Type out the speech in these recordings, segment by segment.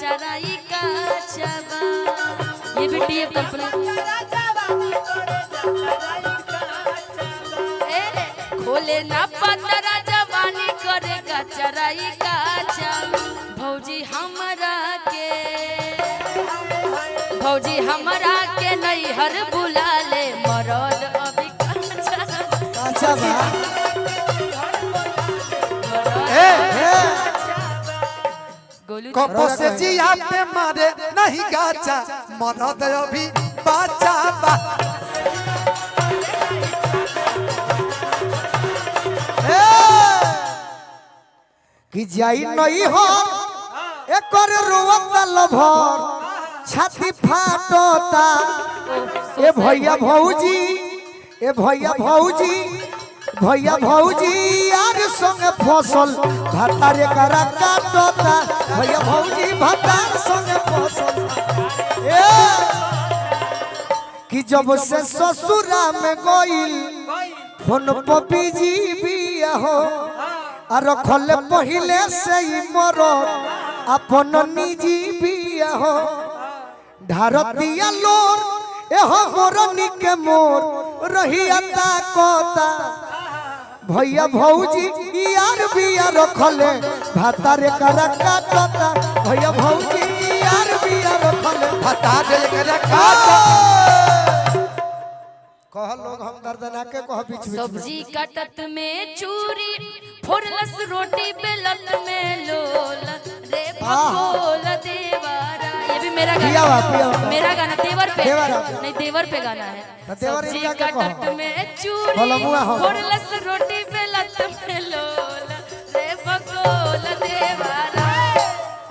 चराई का चबा। ये भी टीएफ कंपनी। खोले ना पतरा जवानी करेगा चराई का चबा। भौजी हमरा के नैहर बुला ले मरद अभी काचा बा। कपो से जिया पे मारे नहीं गाचा मरद अभी बाचा बा। कि जाई नहीं हो एकर रोवता लभर छाती फाटता। ए भैया भौजी यार संग फसल भातार करा काटता। भैया भौजी भातार संग फसल कि जब से ससुरा में गइल फोन पर बिजी बिया हो और रखल पहले से ही मरद अपन निजी बिया हो। ढारतिया लोर एहो मोरनी के मोर रहिया ताकता। भैया भौजी यार बिया रखले भातारे करा काटता। भैया भौजी यार बिया रखले भातारे करा काटता। कह लोग हम दर्दना के कह बीच बीच सब्जी काटत में चूरी फोड़लस रोटी बेलत में लोल रे भगोल देवारा। ये भी मेरा गाना मेरा गाना देवर पे नहीं देवर पे गाना है। सब्जी काटत में चूरी फोड़लस रोटी बेलत में लोल रे भगोल देवारा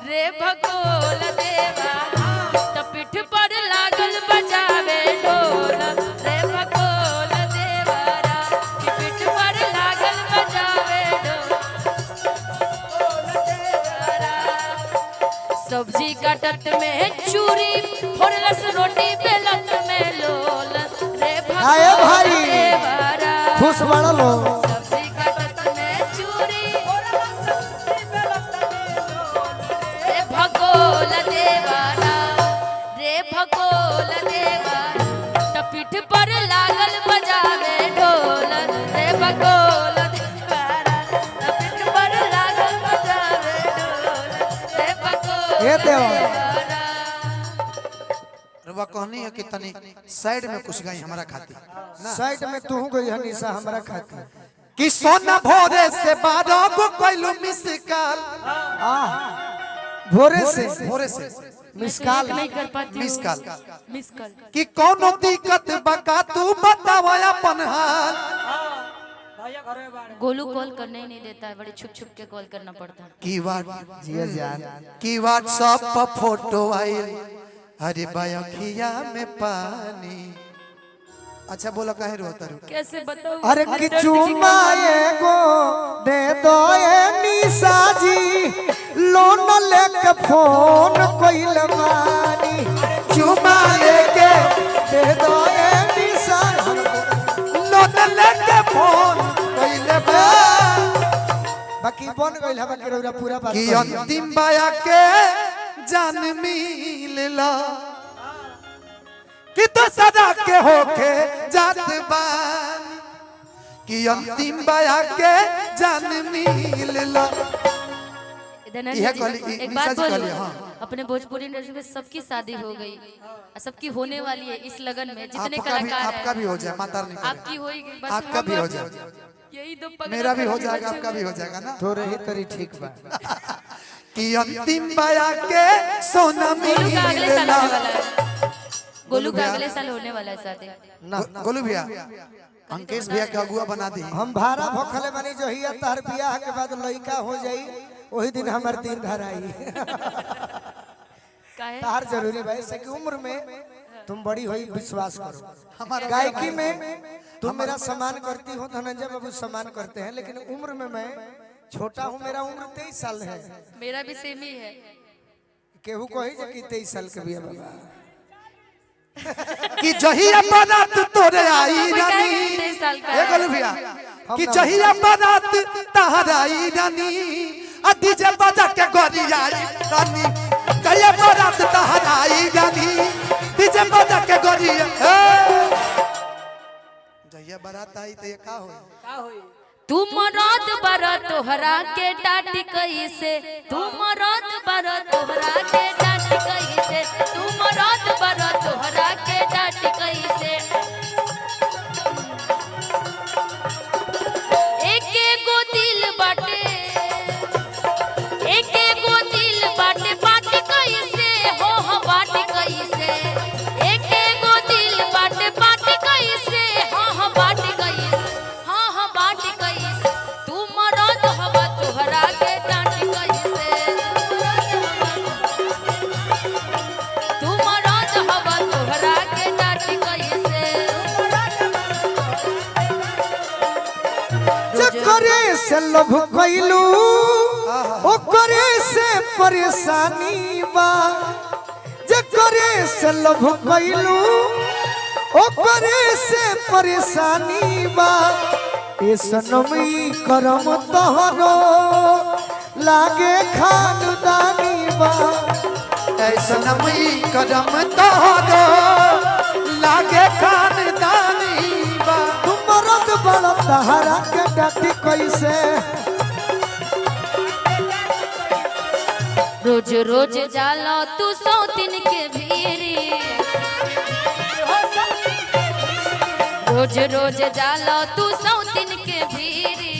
रे भगोल देवारा। त पीठ पर लागल बजावे ढोल रे भगोल देवारा कि पीठ पर लागल बजावे ढोल देवारा। सब्जी काटत में चूरी फोड़लस रोटी बेलत में लोल रे भगोल देवारा। खुश बड़ा लो सब्जी काटत में चूरी रे भगोल देवारा रे भगोल देवारा। त पीठ पर लागल बजावे ढोल रे भगोल देवारा। त पीठ पर लागल बजावे ढोल रे भगोल देवारा। रुआ कहनी है कि तनी साइड में कुछ गाई हमारा खाती साइड में तू गई हनीसा हमरा खाती कि सोना भोरे से 12 गो कइलू मिस कॉल। भोरे से मिस कॉल नहीं कर पाती मिस कॉल कि कोनो दिक्कत बका तू बतावा अपन हाल। गोलू कॉल करने ही नहीं देता है। बड़ी छुप छुप के कॉल करना पड़ता है। की व्हाट्सएप पर फोटो आइल अरे बयखिया में पानी। अच्छा बोला काहे रोता रू कैसे बताऊं। अरे कि चुमा एगो दे दो ए निशा जी लोन लेके फोन कइल बानी। चुमा लेके दे दो ए निशा लोन लेके फोन कइले बा। बाकी बन गइल है बाकी रौरा पूरा बात कि अंतिम बाया के जान मिलला कि तो सदा के होके जात बान। कि अंतिम बाया के जान मिलला। एक बात बोलूं अपने भोजपुरी इंडस्ट्री में सबकी शादी हो गई और सबकी होने वाली है इस लगन में जितने कलाकार हैं। आपका भी हो जाए माता रानी आपकी होगी बस आपका भी हो जाए यही दो मेरा भी हो जाएगा आपका भी हो जाएगा ना। थोड़े ही तरी ठीक बा कि अंतिम बाया के सोना मिलला। गोलू का अगले साल होने वाला है शादी। गोलू भैया अंकेश भैया के अगुआ बना दी। हम भाड़ा भोखले बनी जो ही तार बियाह के बाद लड़का हो जाई वही दिन हमार दिन धर आई। तार जरूरी भाई से कि उम्र में तुम बड़ी हुई विश्वास करो। हमारा गायकी में तुम मेरा सम्मान करती हो धनंजय बाबू सम्मान करते हैं लेकिन उम्र में मैं छोटा हूँ। मेरा उम्र 23 साल है। मेरा भी सेम ही है। केहू कही जे कि 23 साल के बिया बाबा कि जहिया बारात तोरे आई रानी। ए गोलू भैया कि जहिया बारात तहर आई रानी आ डीजे बजा के गोरी आई रानी। जहिया बारात तहराई रानी डीजे बजा के गोरिया जहिया बारात आई तो ये का होई तुम रात बर तोहरा के डाटी कैसे तुम रात बर तोहरा के डाटी कैसे तुम रात बर तोहरा के डाटी कैसे एक गो दिल बाटे बाटे कैसे हो बाटे कैसे एक गो दिल बाटे कैसे हाँ बाटे कैसे हाँ बाटे कैसे तुम रात हवा तोहरा के डांटी कैसे तुम रात हवा तोहरा के डांटी कैसे करे से लभ कैलू ओ करे से परेशानी बा करे से लभ कैलू ओ करे से परेशानी बा ए सनमी करम तोहरो लागे खानदानी बा ए सनमी करम तोहरो लागे खानदानी बा तुम रद बड़ा तहरा के डाटी कैसे रोज रोज जाला तू सौतिन के भीरी रोज रोज जाला तू सौतिन के भीरी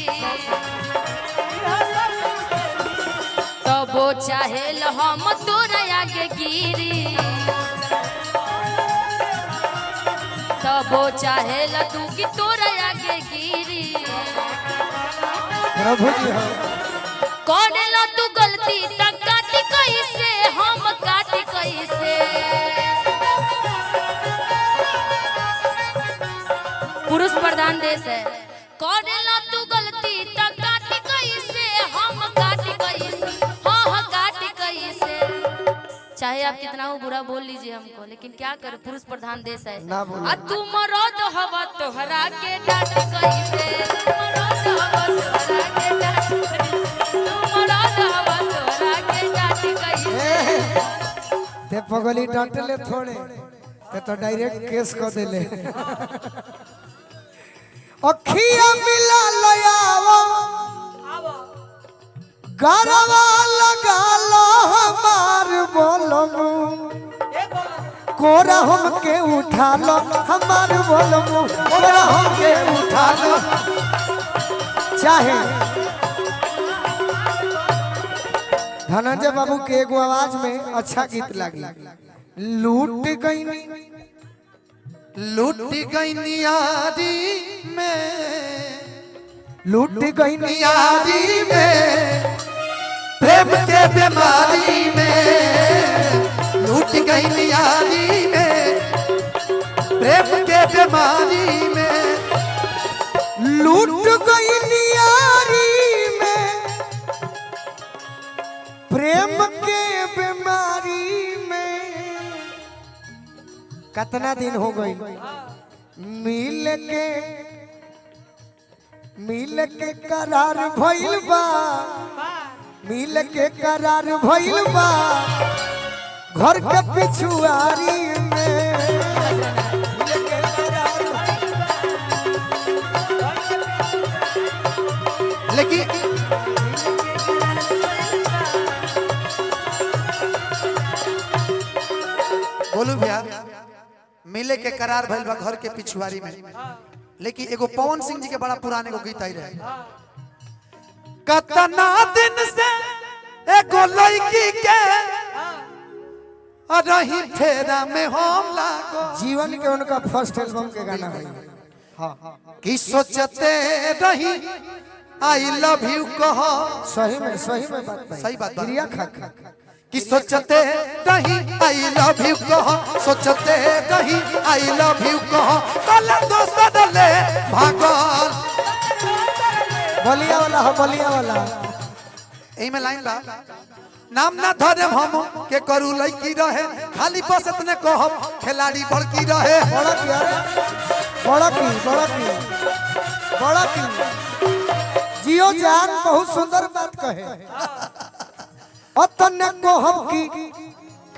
तबो चाहेल हम तोरा आगे गिरी तबो चाहेल तू कि तोरा आगे गिरी प्रभु जी हो करेला तू गलती तक काटी कैसे हम काटी कैसे पुरुष प्रधान देश है करेला तू गलती तक काटी कैसे हम काटी कैसे हाँ काटी कैसे चाहे आप कितना हो बुरा बोल लीजिए हमको लेकिन क्या करे पुरुष प्रधान देश है ना बोलो तुम मरद हवा तोहरा के डांटी कैसे तुम मरद हवा तोहरा के डांटी ते पगली डांटले थोड़े ते तो डायरेक्ट केस कर देले अखिया मिला लयावा गरवा लगा लो हमार बोलम कोरा हमके उठा लो हमार बोलम कोरा हमके उठा लो चाहे धनंजय बाबू के एगो आवाज में अच्छा गीत लगी लूट गई यारी में लूट गई यारी में प्रेम के बीमारी में लूट गई यारी में प्रेम के बीमारी में लूट गई यारी में प्रेम के बीमारी में कितना दिन हो गई मिल के करार भइल बा मिल के करार भइल बा घर के पिछुआरी में मिल के करार लेकिन बोलू भैया मिले के करार भइल बा घर के पिछुआरी में लेकिन एगो पवन सिंह जी के बड़ा पुराने एगो गीत आई रहे कतना दिन से एगो लड़की के रही फेरा में हम लागो जीवन के उनका फर्स्ट एल्बम के गाना है हाँ कि सोचते रही आई लव यू कहो सही में बात है सही बात क्रिया खा खा कि सोचते रही आई लव यू कहो सोचते रही आई लव यू कहो कल दोस्त बदले भागल बलिया वाला एही में लाइन बा नाम ना धरे हम के करू लड़की रहे खाली बस इतने कहब खिलाड़ी बड़की रहे बड़ा की जियो जान बहुत सुंदर बात कहे अतने कहब की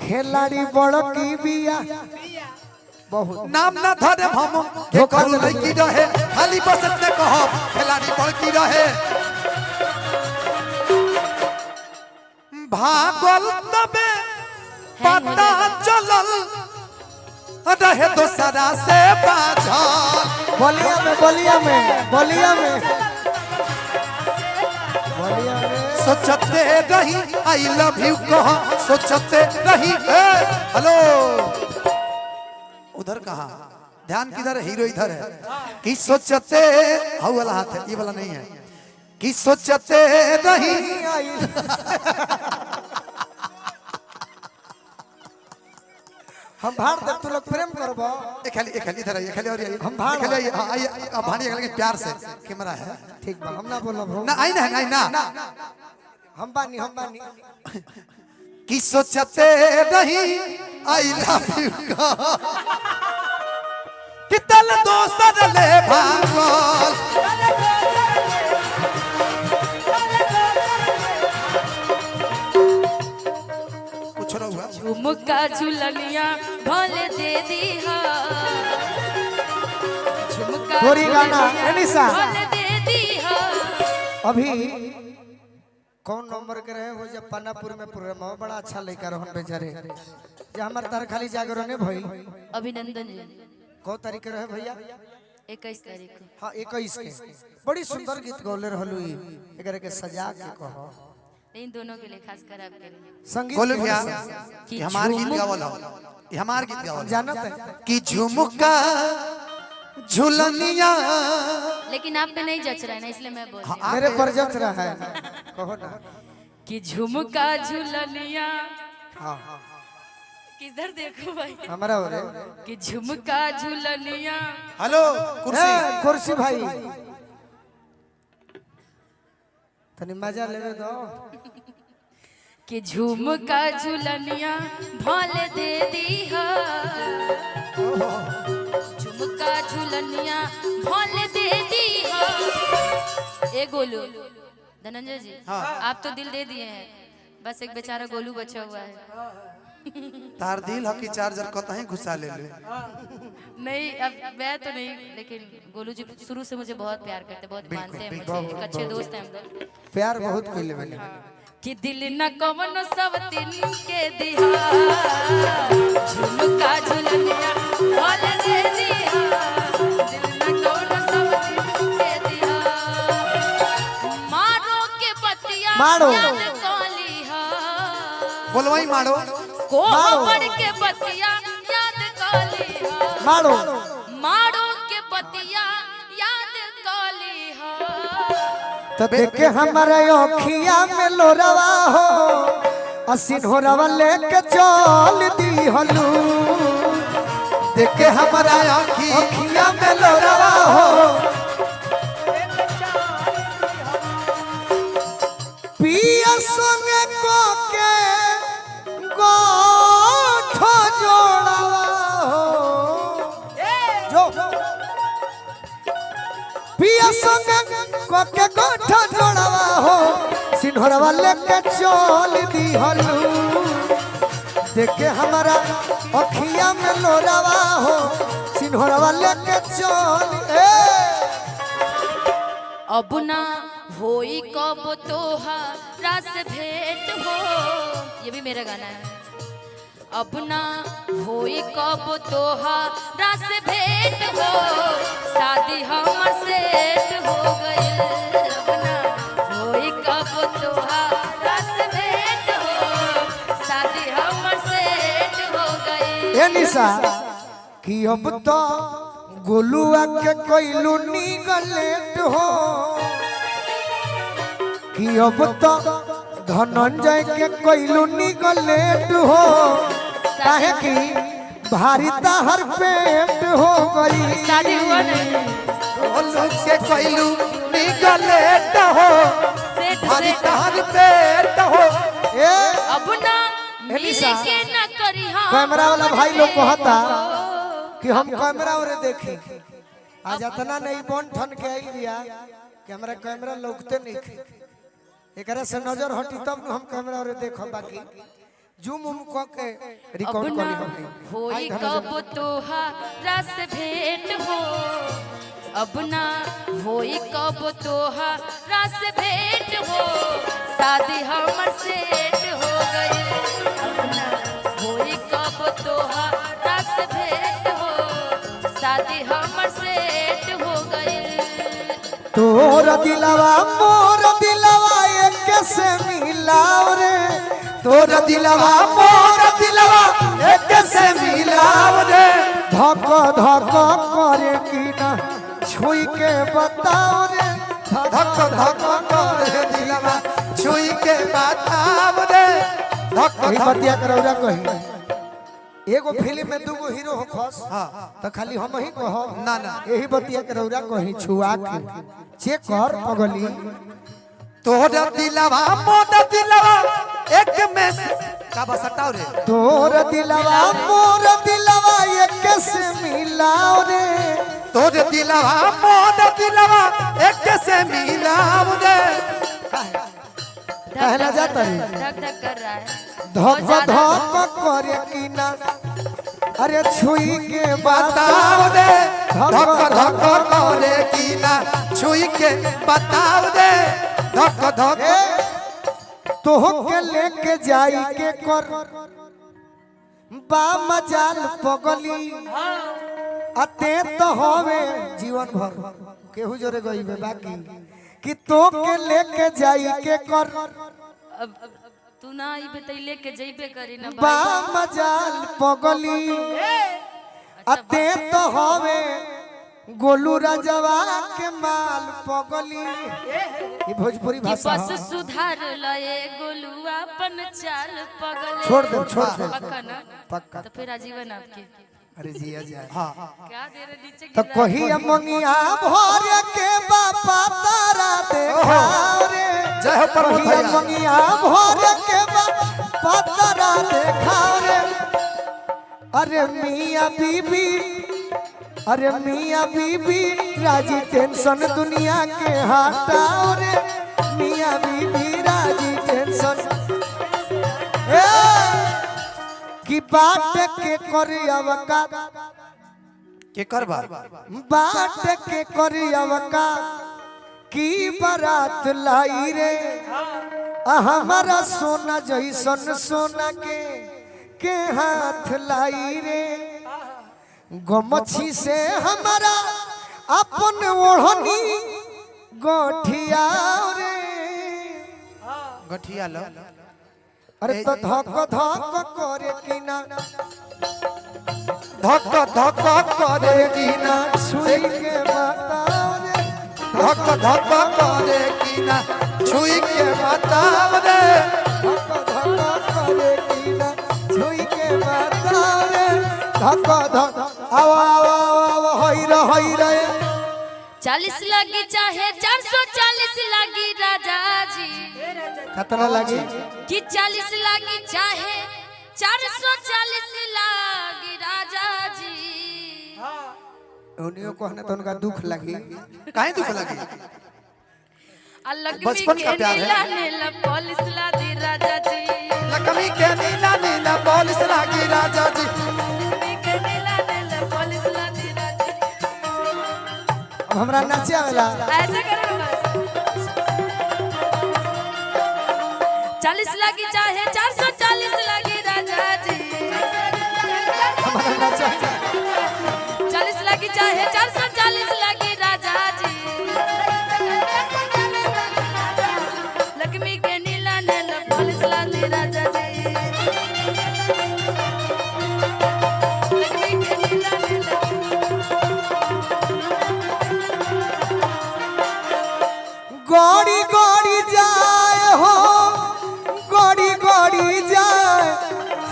खिलाड़ी बड़ की बिया बहुत नाम ना धरे हम के करू लड़की रहे खाली बस इतने कहो खिलाड़ी बड़की रहे भागल तबे पता चलल रहे दोसरा से बाझल बोलिया में सोचते रही आई लव यू कहा सोचते रही हेलो उधर कहा ध्यान किधर है हीरो इधर है कि सोचते हाउ वाला हाथ है ये वाला नहीं है कि सोचते रही हम भाड़ दे तू लोग प्रेम करबो एक खाली इधर है ये खाली और ये हम भाड़ खाली आइए अब भानिए लेकिन प्यार से कैमरा है ठीक बा हम ना बोलब ना आई ना हम बानी कि सोचते रही आई लव यू का कि तल दोसर ले भागल कुछ ना हुआ झुमका झुलनिया भले दे दी हा झुमका थोड़ी गाना अनिसा भले दे दी हा अभी कौन नंबर के रहे हो जब पानापुर में प्रोग्राम हो बड़ा अच्छा लड़का रहन बेचारे जे हमर तार खाली जागरण भइल अभिनंदन जी को तारीख के रहे भैया 21 तारीख को हां 21 के बड़ी सुंदर गीत गौले रहलु एकरे के सजा के कहो इन दोनों के लिए खास कर आप करें संगीत बोलो भैया कि ये हमार गीत गावल हो ये हमार गीत गावल जानत है कि झुमका झुलनिया लेकिन आप पे नहीं जच रहा है ना इसलिए मैं बोल रही हूँ मेरे पर जच रहा है कहो ना कि झुमका झुलनिया हां किधर देखो भाई हमारा हो रे कि झुमका झुलनिया हेलो कुर्सी कुर्सी भाई तनी मजा लेवे दो कि झुमका झुलनिया भले दे दी हा झुमका झुलनिया भले दे दी हा ए गोलू धनंजय जी आप तो दिल दे दिए हैं बस एक बेचारा गोलू बचा हुआ है तार दिल हो कि चार्जर कतहीं घुसा ले ले नहीं अब मैं तो नहीं लेकिन गोलू जी शुरू से मुझे बहुत प्यार करते बहुत मानते हैं मुझे एक अच्छे दोस्त हैं हम लोग प्यार बहुत कोई लेवे कि दिल न कवनो सब दिन के दिहा झुमका झुलनिया भले दे दिहा दिल न कवनो सब दिन के दिहा मारो के बतिया मारो। याद काली हा बोलवाई मारो को मारो। पढ़ के बतिया याद काली हा मारो मारो के बतिया याद काली हा तो देखे हमारे ओखिया में लोरवा हो असीन हो रवा लेके चल दी हलू देखे हमारा आँखी ओखिया में लोरवा हो पिया संगे को के गोठो जोड़वा हो जो पिया संगे को के गोठो जोड़वा हो सिन्हरवा लेके चल दी हलू देखे हमारा अखिया में लोरवा हो सिन्हरवा लेके चल अब ना होई कब तोहारा से भेंट हो ये भी मेरा गाना है अब ना होई कब तोहारा से भेंट हो शादी हमर सेट हो गई अब ना होई कब तोहारा से भेंट हो शादी हमर सेट हो गई ए निशा कि अब तो गोलुआ के कोइलू निगलेट हो कि अब तो धनंजय के कोइलू निगलेट हो काहे कि भारी ताहर पेट हो गई शादी हुआ नहीं बोलू के कोइलू निकले हो सेट भारी सेट तार पेट हो ए अब ना मिल निशा, के न करी हम कैमरा वाला भाई लोग कहता कि हम कैमरा और देखी आज इतना नहीं बन ठन के आई बिया कि हमरा कैमरा लौकते नहीं एकरा से नजर हटी तब न हम कैमरा और देखो बाकी जूम उम क के रिकॉर्ड कर लिया भाई होई कब तोहारा से भेंट हो, अब ना होई कब तोहारा से भेंट हो, शादी हमर सेट हो गई। अब ना होई कब तोहारा से भेंट हो, शादी हमर सेट हो गई। तोर दिलवा मोर दिलवा एक से मिलाओ रे, तोर दिलवा मोर दिलवा एक से मिलाओ रे, धक धक करे कि ना छुई के बताओ रे, धक धक करे दिलवा छुई के बताओ रे, धक यही धक बतिया करौरा कही। एगो फिल्म में दूगो हीरो हो खस तो खाली हम ही कहो ना ना यही बतिया करौरा कही छुआ के चेक कर पगली। तोर दिलवा मोर दिलवा एक में से का बस हटाओ रे, तोर दिलवा मोर दिलवा एक से मिलाओ रे, तोर दिलवा मोर दिलवा एक से मिलाओ रे, कहला जाता है धक धक कर रहा है। धक धक करे कि ना अरे छुई के बताओ रे, धक धक करे कि ना छुई के बताओ रे, धक धक तोह के लेके जाई के कर बा मजाल पगली अते तो होवे जीवन भर केहू जोरे गईबे बाकी कि तो के लेके जाई के कर अब तू ना आई बतैले के जइबे करी ना बा भाई। मजाल पगली अते तो होवे गोलू राजवा के माल पगली। ये भोजपुरी कि भाषा बस है। सुधार लए गोलुआ अपन चाल पगले। छोड़ दे, छोड़ दे। पक्का ना पक्का। तो फिर आजीवन आपके अरे जिया जाए हां क्या दे रहे नीचे तो गिरा कही मंगिया भर के बापा तारा देखा रे, जय हो प्रभु कही भैया। मंगिया भर के बापा तारा देखा रे, अरे मियां बीबी अरे मियां बीबी राजी टेंशन दुनिया के हटाओ रे, मियां बीबी राजी टेंशन की बात के करियवका के करबा बात के करियवका की बारात लाई रे, हमारा सोना जैसन सोना के हाथ लाई रे, गमछी से हमारा अपन ओढ़नी गोठिया रे, गठिया लो अरे तो धक धक करे कि ना धक धक करे कि ना छुई के बताओ रे, धक धक करे कि ना छुई के बताओ रे, धक धक करे कि ना छुई के बताओ रे, धक धक आओ आओ आओ होई रे 40 लगी चाहे 440 लगी राजा जी, खतरा लगी कि 40 लगी चाहे 440 लगी राजा जी। उन्हीं को कहना तो उनका दुख लगी। काहे दुख लगी, अलग बचपन का प्यार है। नीला नीला पॉलिश ला दी राजा जी, लकमी के नीला नीला पॉलिश लागी राजा जी, लकमी के नीला नीला पॉलिश ला दी राजा जी। अब हमरा नाचे वाला ऐसा करो बस। 40 लगी चाहे 440 लगी राजा जी, हमारा नाचे 40 लगी चाहे 440 लगी राजा जी, लक्ष्मी के नीला नीला पॉलिश ला दी राजा जी, लक्ष्मी के नीला नीला। गड़ी गड़ी जाए हो गड़ी गड़ी जाए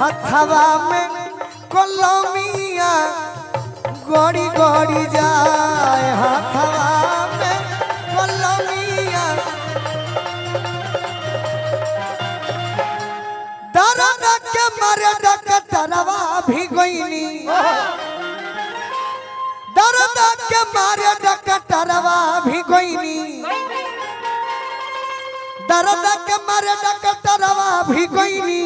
हथवा में कलमिया, गड़ी गड़ी जाए हथवा में कलमिया, दर्द के मारे डकटरवा भी गईनी, दर्द के मारे डकटरवा भी गईनी, दर्द के मारे डकटरवा भी गईनी,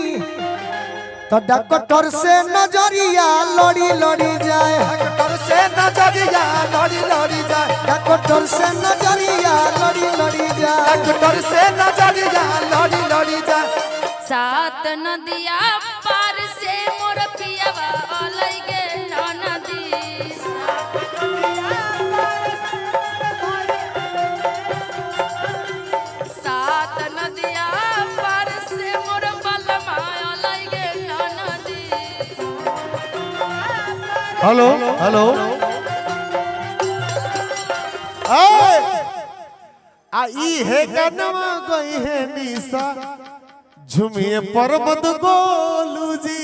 तो डॉक्टर से नजरिया लड़ी लड़ी जाए, डॉक्टर से नजरिया लड़ी लड़ी जाए, डॉक्टर से नजरिया लड़ी लड़ी जाए, डॉक्टर से नजरिया लड़ी लड़ी जाए। सात नदिया पार से मोर पियावा अलगे नदी, सात नदिया पार से मोर बलमा अलगे नदी। हेलो हेलो आ ई है गाना गई है निशा झुमिए पर्वत गोलू जी।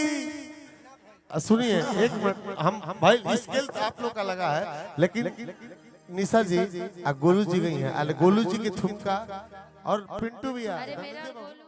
सुनिए एक मिनट, हम भाई स्केल तो आप लोग का लगा है, लेकिन निशा जी गोलू जी गई हैं, गोलू जी की ठुमका और पिंटू भी आ। अरे मेरा गोलू